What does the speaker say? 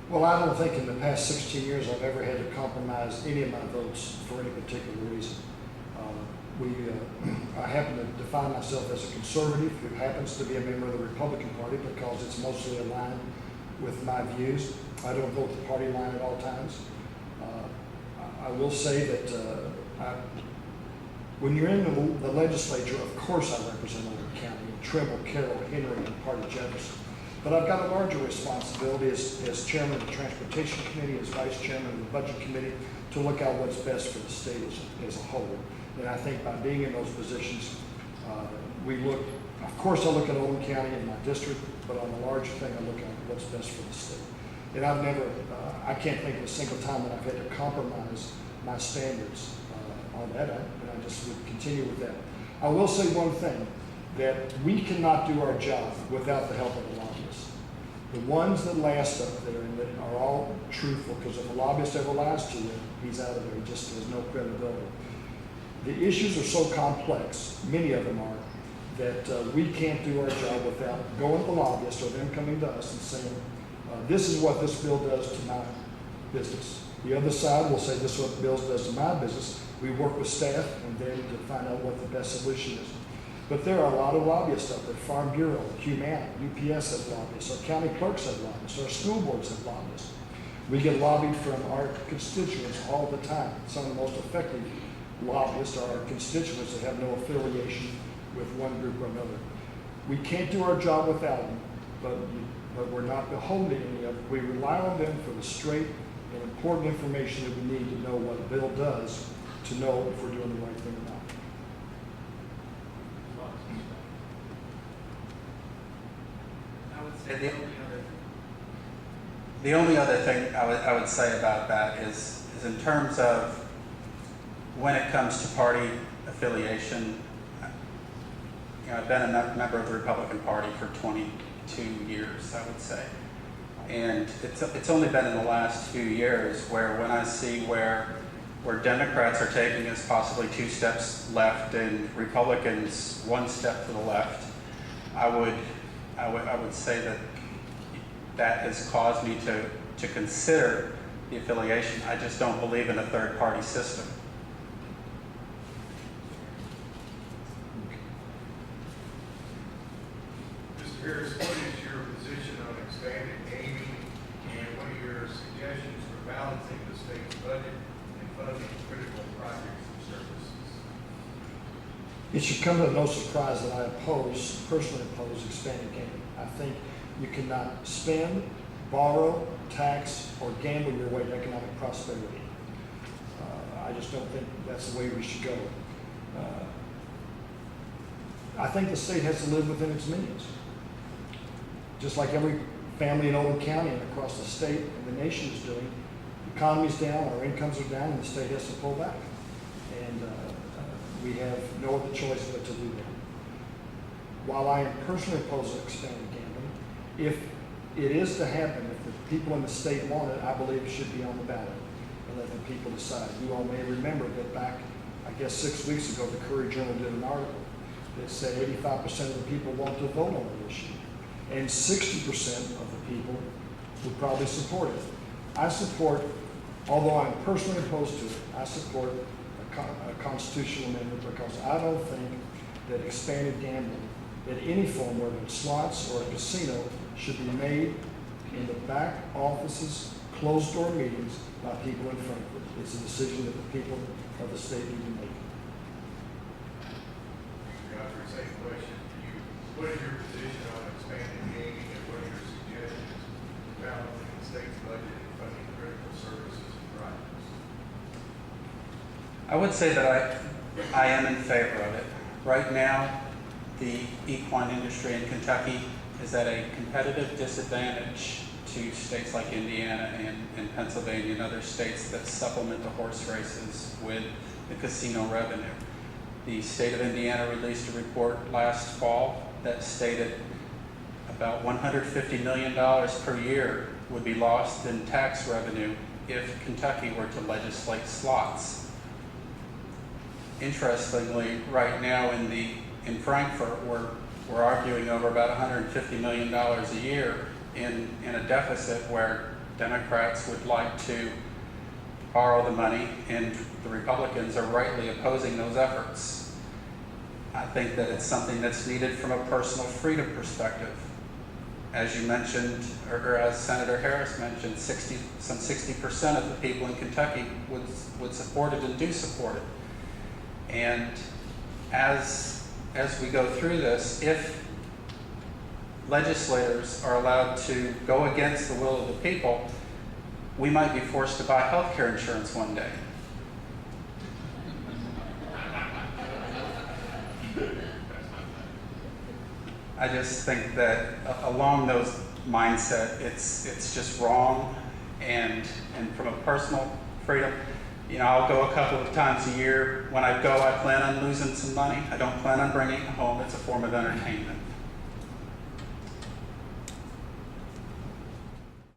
Well, I don't think in the past 16 years I've ever had to compromise any of my votes for any particular reason. I happen to define myself as a conservative who happens to be a member of the Republican Party because it's mostly aligned with my views. I don't vote the party line at all times. I will say that when you're in the legislature, of course I represent Oldham County, Trimble, Carroll, Henry, and part of Jefferson. But I've got a larger responsibility as chairman of the Transportation Committee, as vice chairman of the Budget Committee, to look out what's best for the state as a whole. And I think by being in those positions, we look, of course I look at Oldham County and my district, but on the larger thing, I look at what's best for the state. And I've never, I can't think of a single time that I've had to compromise my standards on that, and I just would continue with that. I will say one thing, that we cannot do our job without the help of the lobbyists. The ones that last up there and that are all truthful, because if a lobbyist ever lies to you, he's out of there, he just has no credibility. The issues are so complex, many of them are, that we can't do our job without going to the lobbyist or them coming to us and saying, this is what this bill does to my business. The other side will say, this is what the bill does to my business. We work with staff and then to find out what the best solution is. But there are a lot of lobbyists out there. Farm Bureau, Humana, UPS has lobbyists, our county clerks have lobbyists, our school boards have lobbyists. We get lobbied from our constituents all the time. Some of the most effective lobbyists are our constituents that have no affiliation with one group or another. We can't do our job without them, but we're not beholden to any of it. We rely on them for the straight and important information that we need to know what a bill does, to know if we're doing the right thing or not. I would say the only other thing I would say about that is in terms of when it comes to party affiliation, you know, I've been a member of the Republican Party for 22 years, I would say. And it's only been in the last few years where when I see where Democrats are taking us possibly 2 steps left and Republicans 1 step to the left, I would say that has caused me to consider the affiliation. I just don't believe in a third party system. Mr. Harris, what is your position on expanded gaming, and what are your suggestions for balancing the state's budget and funding critical projects and services? It should come to no surprise that I personally oppose expanded gaming. I think you cannot spend, borrow, tax, or gamble your way to economic prosperity. I just don't think that's the way we should go. I think the state has to live within its means. Just like every family in Oldham County and across the state and the nation is doing, the economy's down, our incomes are down, and the state has to pull back. And we have no other choice but to do that. While I am personally opposed to expanded gambling, if it is to happen, if the people in the state want it, I believe it should be on the ballot and let the people decide. You all may remember that back, I guess 6 weeks ago, the Courier Journal did an article that said 85% of the people want to vote on the issue, and 60% of the people would probably support it. I support, although I'm personally opposed to it, I support a constitutional amendment because I don't think that expanded gambling in any form, whether it's slots or a casino, should be made in the back offices, closed door meetings by people in Frankfurt. It's a decision that the people of the state need to make. Mr. Godfrey, same question to you. What is your position on expanded gaming, and what are your suggestions for balancing the state's budget and funding critical services and projects? I would say that I am in favor of it. Right now, the equine industry in Kentucky is at a competitive disadvantage to states like Indiana and Pennsylvania and other states that supplement the horse races with the casino revenue. The state of Indiana released a report last fall that stated about $150 million per year would be lost in tax revenue if Kentucky were to legislate slots. Interestingly, right now in Frankfurt, we're arguing over about $150 million a year in a deficit where Democrats would like to borrow the money, and the Republicans are rightly opposing those efforts. I think that it's something that's needed from a personal freedom perspective. As you mentioned, or as Senator Harris mentioned, some 60% of the people in Kentucky would support it and do support it. And as we go through this, if legislators are allowed to go against the will of the people, we might be forced to buy health care insurance one day. I just think that along those mindset, it's just wrong, and from a personal freedom, you know, I'll go a couple of times a year. When I go, I plan on losing some money. I don't plan on bringing it home. It's a form of entertainment.